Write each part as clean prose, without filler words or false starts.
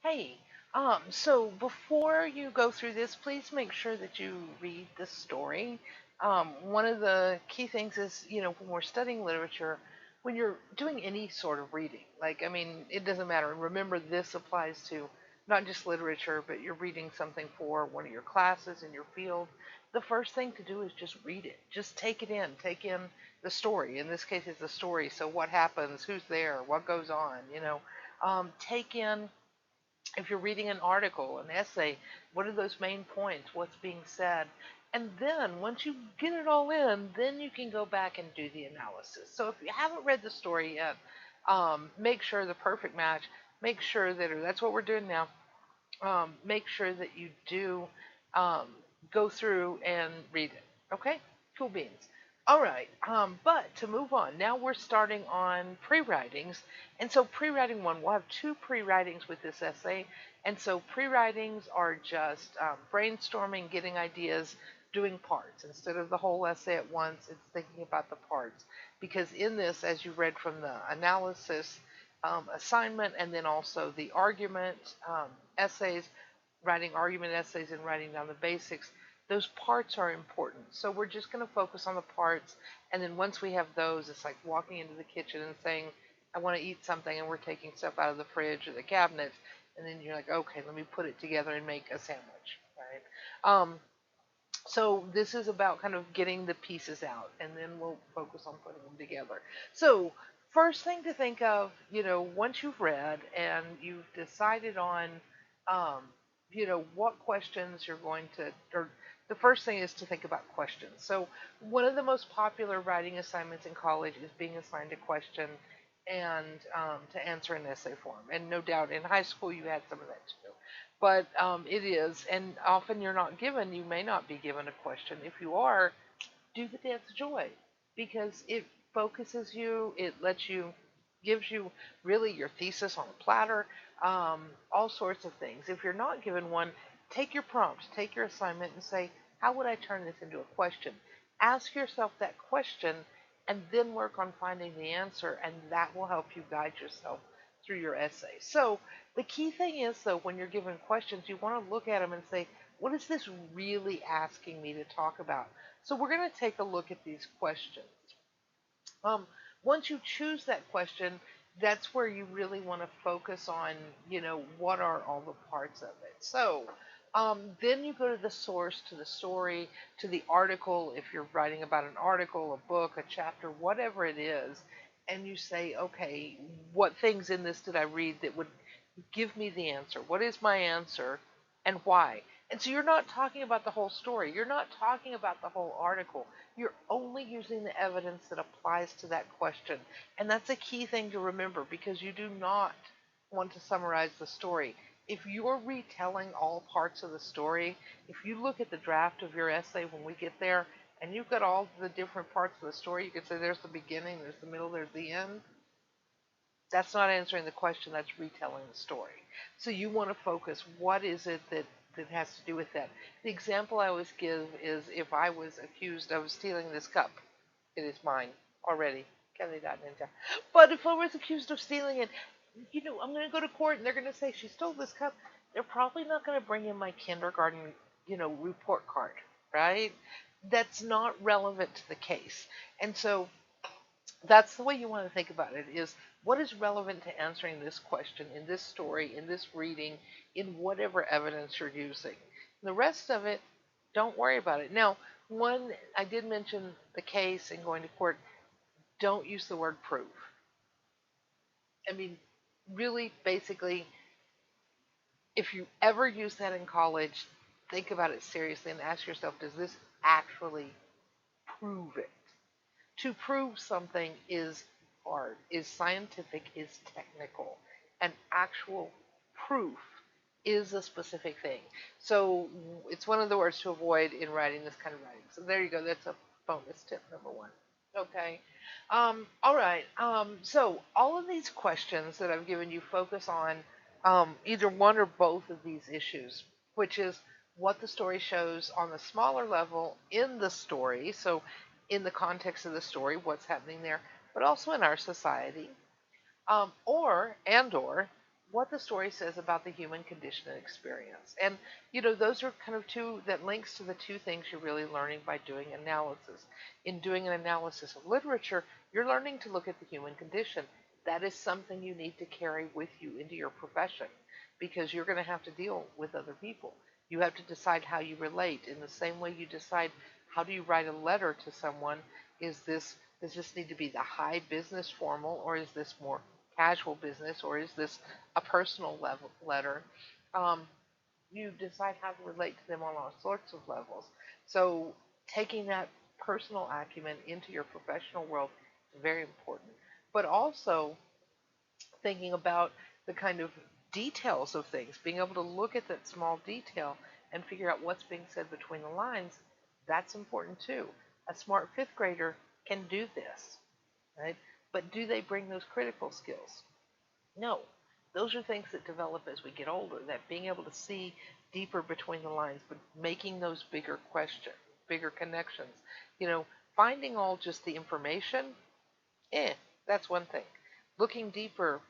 Hey, so before you go through this, please make sure that you read the story. One of the key things is, when we're studying literature, when you're doing any sort of reading, like, I mean, it doesn't matter. Remember, this applies to not just literature, but you're reading something for one of your classes in your field. The first thing to do is just read it. Just take it in. Take in the story. In this case, it's a story. So what happens? Who's there? What goes on? Take in if you're reading an article, an essay, what are those main points? What's being said? And then once you get it all in, then you can go back and do the analysis. So if you haven't read the story yet, make sure the perfect match, make sure that, or that's what we're doing now, make sure that you do um, go through and read it. Okay? Cool beans. All right, but to move on, now we're starting on pre-writings. And so pre-writing one, we'll have two pre-writings with this essay. And so pre-writings are just brainstorming, getting ideas, doing parts. Instead of the whole essay at once, it's thinking about the parts. Because in this, as you read from the analysis, assignment, and then also the argument essays, writing argument essays, and writing down the basics. Those parts are important. So we're just going to focus on the parts, and then once we have those, it's like walking into the kitchen and saying, I want to eat something, and we're taking stuff out of the fridge or the cabinet, and then you're like, okay, let me put it together and make a sandwich, right? So this is about kind of getting the pieces out, and then we'll focus on putting them together. So first thing to think of, once you've read and you've decided on, um, what questions you're going to, or the first thing is to think about questions. So one of the most popular writing assignments in college is being assigned a question and to answer an essay form. And no doubt in high school you had some of that too. But it is, and often you're not given, you may not be given a question. If you are, do the dance of joy because it focuses you, it lets you, gives you really your thesis on a platter, all sorts of things. If you're not given one, take your prompt, take your assignment, and say, how would I turn this into a question? Ask yourself that question and then work on finding the answer, and that will help you guide yourself through your essay. So, the key thing is, though, when you're given questions, you want to look at them and say, what is this really asking me to talk about? So we're going to take a look at these questions. Um, Once you choose that question, that's where you really want to focus on, what are all the parts of it. So then you go to the source, to the story, to the article, if you're writing about an article, a book, a chapter, whatever it is, and you say, okay, what things in this did I read that would give me the answer? What is my answer and why? And so you're not talking about the whole story. You're not talking about the whole article. You're only using the evidence that applies to that question. And that's a key thing to remember because you do not want to summarize the story. If you're retelling all parts of the story, if you look at the draft of your essay when we get there and you've got all the different parts of the story, you could say there's the beginning, there's the middle, there's the end. That's not answering the question, that's retelling the story. So you want to focus, what is it that has to do with that? The example I always give is if I was accused of stealing this cup, it is mine already, kelli.ninja. But if I was accused of stealing it, I'm going to go to court and they're going to say she stole this cup. They're probably not going to bring in my kindergarten, report card, right? That's not relevant to the case. And so that's the way you want to think about it is what is relevant to answering this question in this story, in this reading, in whatever evidence you're using. The rest of it, don't worry about it. Now, one, I did mention the case and going to court. Don't use the word prove. I mean, really, basically, if you ever use that in college, think about it seriously and ask yourself, does this actually prove it? To prove something is hard, is scientific, is technical. An actual proof is a specific thing. So it's one of the words to avoid in writing this kind of writing. So there you go. That's a bonus tip number one. Okay. All right. So all of these questions that I've given you focus on either one or both of these issues, which is what the story shows on the smaller level in the story. So in the context of the story, what's happening there, but also in our society, or what the story says about the human condition and experience. And, those are kind of two that links to the two things you're really learning by doing analysis. In doing an analysis of literature, you're learning to look at the human condition. That is something you need to carry with you into your profession because you're going to have to deal with other people. You have to decide how you relate in the same way you decide how do you write a letter to someone. Does this need to be the high business formal, or is this more casual business, or is this a personal level letter? Um, you decide how to relate to them on all sorts of levels. So taking that personal acumen into your professional world is very important. But also thinking about the kind of details of things, being able to look at that small detail and figure out what's being said between the lines, that's important too. A smart fifth grader can do this, right? But do they bring those critical skills? No. Those are things that develop as we get older, that being able to see deeper between the lines, but making those bigger questions, bigger connections. You know, finding all just the information, that's one thing. Looking deeper,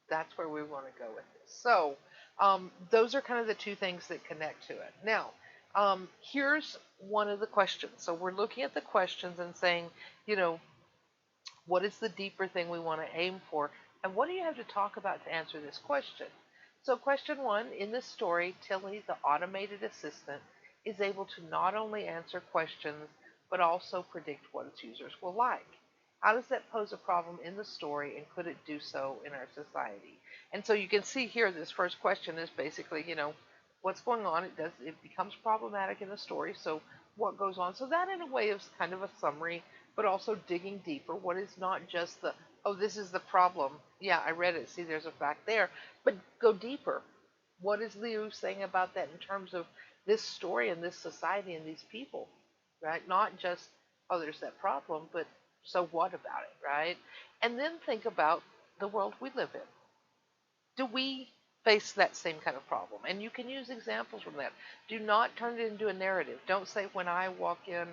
that's where we want to go with this. So, those are kind of the two things that connect to it. Now, here's one of the questions. So we're looking at the questions and saying, you know, what is the deeper thing we want to aim for? And what do you have to talk about to answer this question? So, question one, in this story, Tilly, the automated assistant, is able to not only answer questions, but also predict what its users will like. How does that pose a problem in the story, and could it do so in our society? And so you can see here, this first question is basically, what's going on? It becomes problematic in the story. So what goes on? So that in a way is kind of a summary, but also digging deeper. What is not just the, oh, this is the problem. Yeah, I read it. See, there's a fact there. But go deeper. What is Liu saying about that in terms of this story and this society and these people, right? Not just, oh, there's that problem, but so what about it, right? And then think about the world we live in. Do we face that same kind of problem? And you can use examples from that. Do not turn it into a narrative. Don't say, when I walk in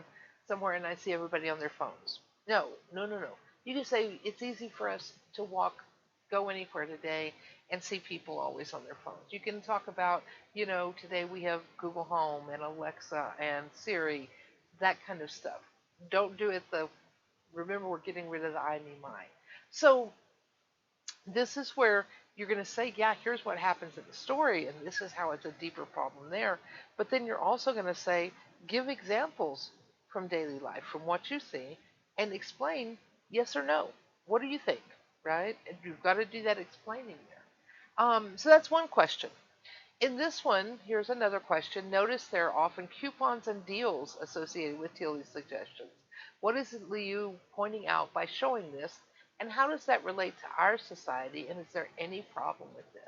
somewhere and I see everybody on their phones. No, no, no, no. You can say, it's easy for us to go anywhere today and see people always on their phones. You can talk about, today we have Google Home and Alexa and Siri, that kind of stuff. Don't do it remember, we're getting rid of the I, me, my. So this is where you're going to say, yeah, here's what happens in the story, and this is how it's a deeper problem there. But then you're also going to say, give examples from daily life, from what you see, and explain yes or no. What do you think, right? And you've got to do that explaining there. So that's one question. In this one, here's another question. Notice there are often coupons and deals associated with Tilly's suggestions. What is Liu pointing out by showing this, and how does that relate to our society, and is there any problem with this?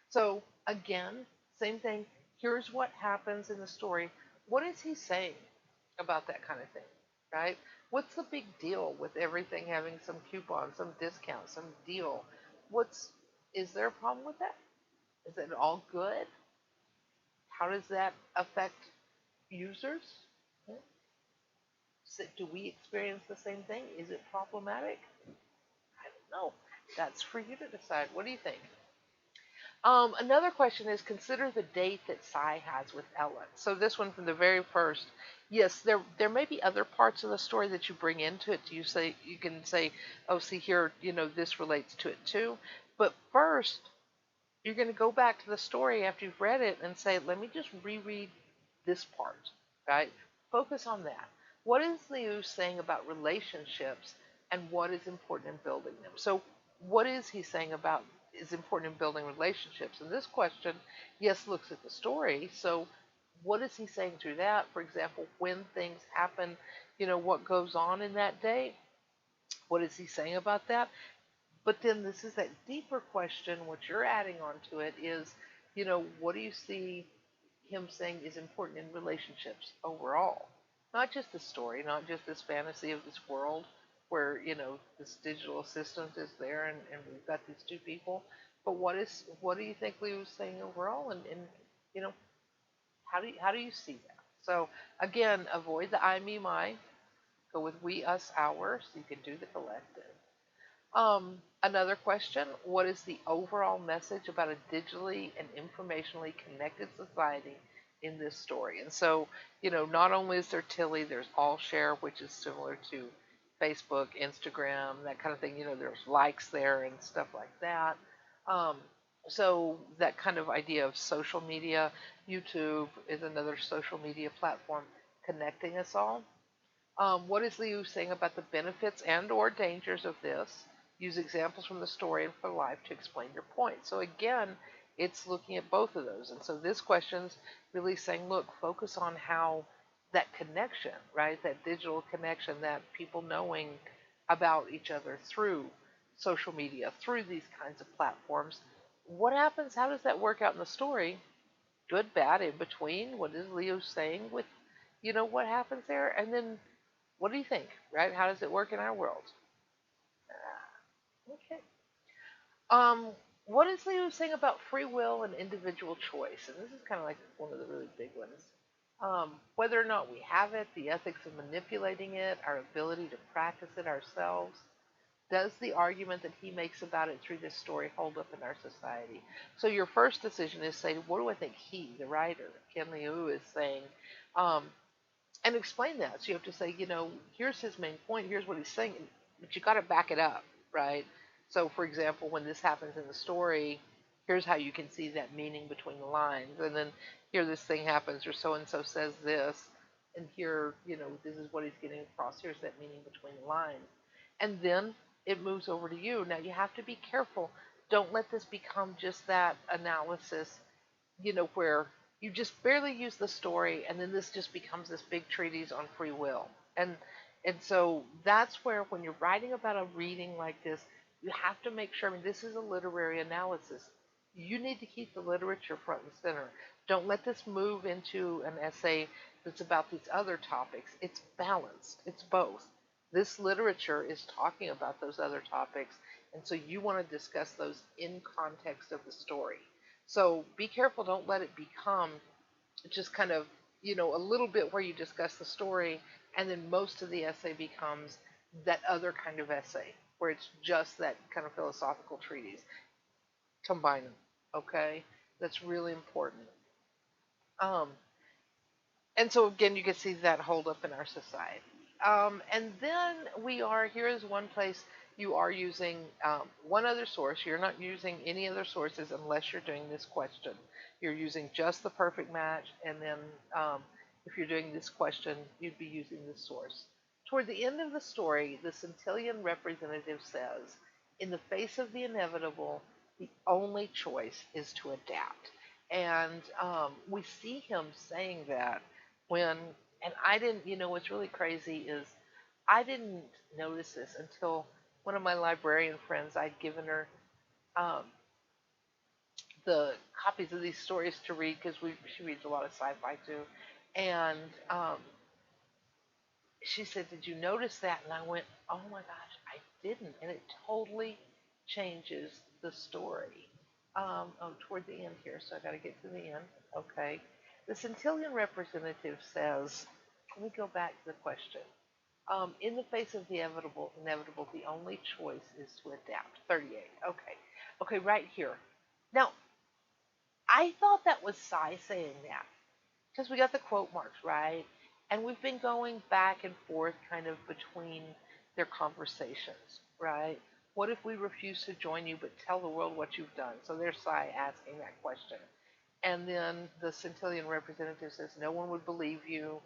So again, same thing. Here's what happens in the story. What is he saying about that kind of thing, right? What's the big deal with everything having some coupon, some discount, some deal? Is there a problem with that? Is it all good? How does that affect users? Do we experience the same thing? Is it problematic? I don't know. That's for you to decide. What do you think? Another question is, consider the date that Cy has with Ellen. So this one from the very first. Yes, there may be other parts of the story that you bring into it. You can say, oh, see here, this relates to it too. But first, you're going to go back to the story after you've read it and say, let me just reread this part, right? Focus on that. What is Liu saying about relationships, and what is important in building them? So what is he saying about is important in building relationships? And this question, yes, looks at the story. So what is he saying through that? For example, when things happen, what goes on in that day? What is he saying about that? But then this is that deeper question. What you're adding on to it is, what do you see him saying is important in relationships overall? Not just the story, not just this fantasy of this world where, this digital assistant is there and we've got these two people. But what do you think Lee was saying overall? And how do you see that? So again, avoid the I, me, my. Go with we, us, our, so you can do the collective. Another question: what is the overall message about a digitally and informationally connected society in this story? And so, not only is there Tilly, there's All Share, which is similar to Facebook, Instagram, that kind of thing. There's likes there and stuff like that. Um, so that kind of idea of social media, YouTube is another social media platform connecting us all. What is Liu saying about the benefits and or dangers of this? Use examples from the story and for life to explain your point. So again, it's looking at both of those. And so this question's really saying, look, focus on how that connection, right? That digital connection, that people knowing about each other through social media, through these kinds of platforms. What happens? How does that work out in the story? Good, bad, in between. What is Leo saying with, what happens there? And then what do you think, right? How does it work in our world? Okay. Um, what is Leo saying about free will and individual choice? And this is kind of like one of the really big ones. Whether or not we have it, the ethics of manipulating it, our ability to practice it ourselves. Does the argument that he makes about it through this story hold up in our society? So your first decision is say, what do I think he, the writer, Ken Liu, is saying? Um, and explain that. So you have to say, here's his main point, here's what he's saying, but you got to back it up, right? So, for example, when this happens in the story, here's how you can see that meaning between the lines, and then here this thing happens, or so and so says this, and here, this is what he's getting across. Here's that meaning between the lines, and then it moves over to you. Now you have to be careful. Don't let this become just that analysis, where you just barely use the story and then this just becomes this big treatise on free will. And so that's where when you're writing about a reading like this, you have to make sure, I mean, this is a literary analysis. You need to keep the literature front and center. Don't let this move into an essay that's about these other topics. It's balanced. It's both. This literature is talking about those other topics, and so you want to discuss those in context of the story. So be careful, don't let it become just kind of, a little bit where you discuss the story, and then most of the essay becomes that other kind of essay where it's just that kind of philosophical treatise. Combine them, okay? That's really important. Um, and so again, you can see that hold up in our society. And then here is one place you are using one other source. You're not using any other sources unless you're doing this question. You're using just the perfect match, and then if you're doing this question, you'd be using this source. Toward the end of the story, the Centillion representative says, in the face of the inevitable, the only choice is to adapt. And we see him saying that when, and I didn't, what's really crazy is I didn't notice this until one of my librarian friends, I'd given her um, the copies of these stories to read because she reads a lot of sci-fi too, and she said, "Did you notice that?" And I went, "Oh my gosh, I didn't," and it totally changes the story. Toward the end here, so I got to get to the end. Okay, the Centillion representative says, let me go back to the question. In the face of the inevitable, the only choice is to adapt. 38. Okay. Okay, right here. Now, I thought that was Sai saying that because we got the quote marks, right? And we've been going back and forth kind of between their conversations, right? What if we refuse to join you but tell the world what you've done? So there's Sai asking that question. And then the Centillion representative says, no one would believe you.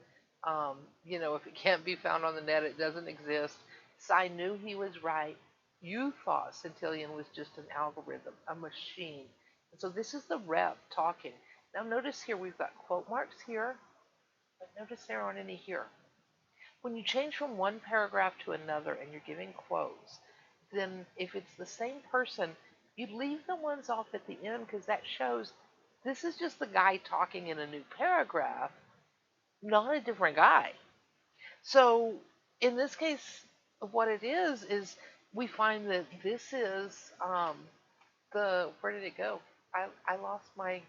If it can't be found on the net, it doesn't exist. Sai knew he was right. You thought Centillion was just an algorithm, a machine. And so this is the rep talking. Now notice here we've got quote marks here, but notice there aren't any here. When you change from one paragraph to another and you're giving quotes, then if it's the same person, you leave the ones off at the end because that shows this is just the guy talking in a new paragraph, not a different guy. So in this case, what it is we find that this is where did it go? I lost my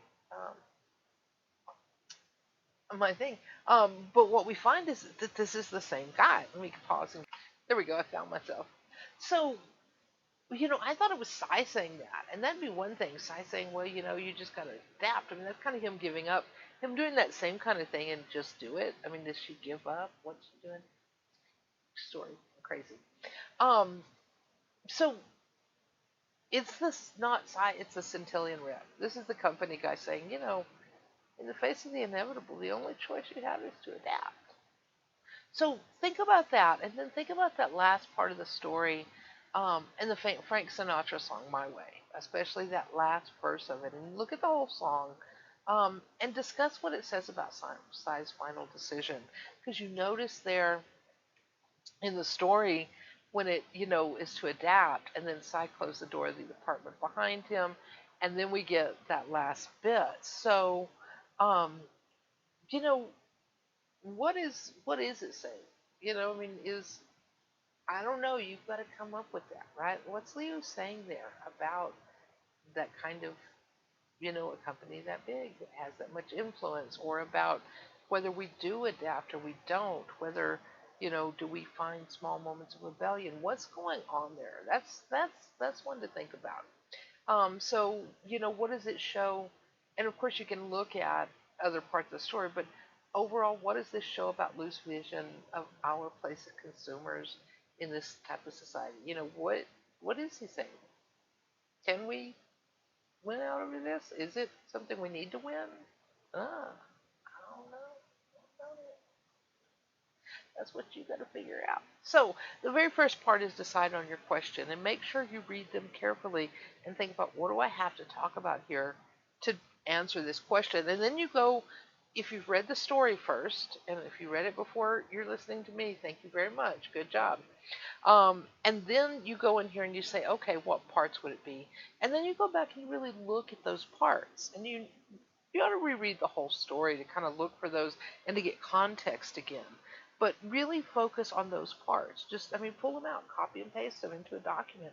thing. But what we find is that this is the same guy. Let me pause and there we go. I found myself. So I thought it was Cy saying that, and that'd be one thing. Cy saying, well, you just gotta adapt. I mean, that's kind of him giving up, him doing that same kind of thing and just do it. I mean, does she give up? What's she doing? Story crazy. Um, so it's this not Cy, it's the Centillion rep. This is the company guy saying, in the face of the inevitable, the only choice you have is to adapt. So think about that, and then think about that last part of the story, and the Frank Sinatra song "My Way," especially that last verse of it, and look at the whole song, and discuss what it says about Cy's final decision, because you notice there in the story when it is to adapt, and then Cy closed the door of the apartment behind him, and then we get that last bit. So, um, you know, what is it saying? I mean, is I don't know. You've got to come up with that, right? What's Leo saying there about that kind of, a company that big that has that much influence, or about whether we do adapt or we don't, whether, do we find small moments of rebellion? What's going on there? That's one to think about. So, what does it show? And of course, you can look at other parts of the story, but overall, what does this show about loose vision of our place as consumers in this type of society? What is he saying? Can we win out over this? Is it something we need to win? I don't know. That's what you got to figure out. So, the very first part is decide on your question and make sure you read them carefully and think about what do I have to talk about here to answer this question. And then you go, if you've read the story first, and if you read it before you're listening to me, thank you very much. Good job. And then you go in here and you say, okay, what parts would it be? And then you go back and you really look at those parts. And you ought to reread the whole story to kind of look for those and to get context again. But really focus on those parts. Just, I mean, pull them out, copy and paste them into a document,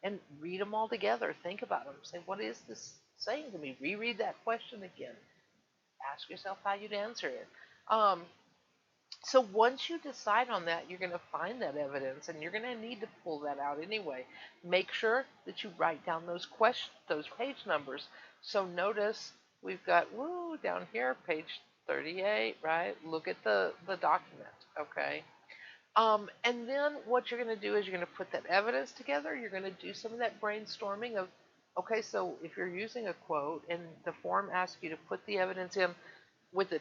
and read them all together. Think about them. Say, what is this saying to me? Reread that question again. Ask yourself how you'd answer it. Um, so once you decide on that, you're going to find that evidence, and you're going to need to pull that out anyway. Make sure that you write down those page numbers. So notice we've got down here, page 38, right? Look at the document, okay? And then what you're going to do is you're going to put that evidence together. You're going to do some of that brainstorming of, okay, so if you're using a quote and the form asks you to put the evidence in with a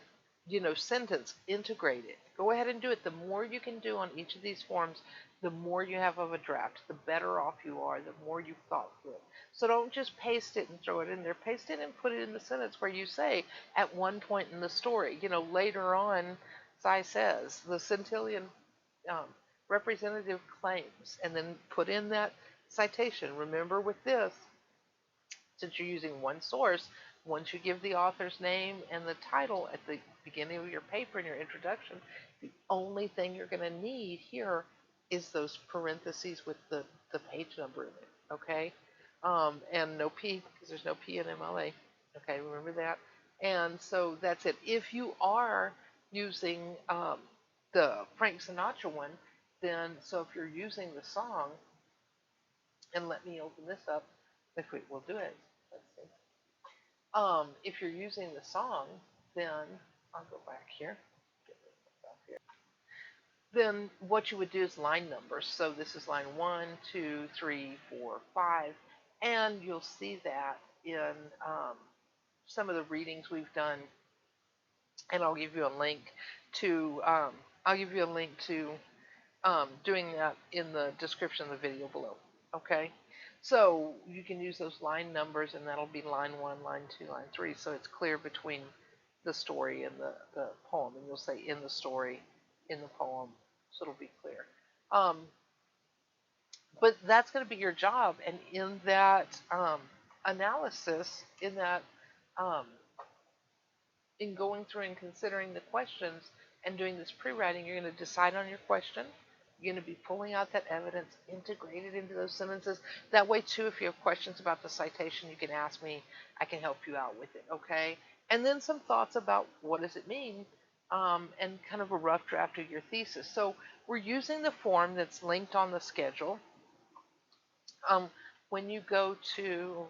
sentence, integrate it. Go ahead and do it. The more you can do on each of these forms, the more you have of a draft, the better off you are, the more you've thought through it. So don't just paste it and throw it in there. Paste it and put it in the sentence where you say at one point in the story, later on, Cy says, the Centillion um, representative claims, and then put in that citation. Remember with this, since you're using one source, once you give the author's name and the title at the beginning of your paper in your introduction, the only thing you're going to need here is those parentheses with the page number in it, okay? And no P, because there's no P in MLA. Okay, remember that? And so that's it. If you are using the Frank Sinatra one, then, so if you're using the song, and let me open this up, if we'll do it. Let's see. If you're using the song, then I'll go back here. Get this off here. Then what you would do is line numbers. So this is line 1, 2, 3, 4, 5, and you'll see that in some of the readings we've done. And I'll give you a link to doing that in the description of the video below. Okay. So you can use those line numbers, and that'll be line 1, line 2, line 3, so it's clear between the story and the poem. And you'll say in the story, in the poem, so it'll be clear. But that's going to be your job, and in that analysis, um, in going through and considering the questions and doing this pre-writing, you're going to decide on your question. You're going to be pulling out that evidence, integrated into those sentences. That way, too, if you have questions about the citation, you can ask me. I can help you out with it, okay? And then some thoughts about what does it mean, and kind of a rough draft of your thesis. So we're using the form that's linked on the schedule. Um, when you go to,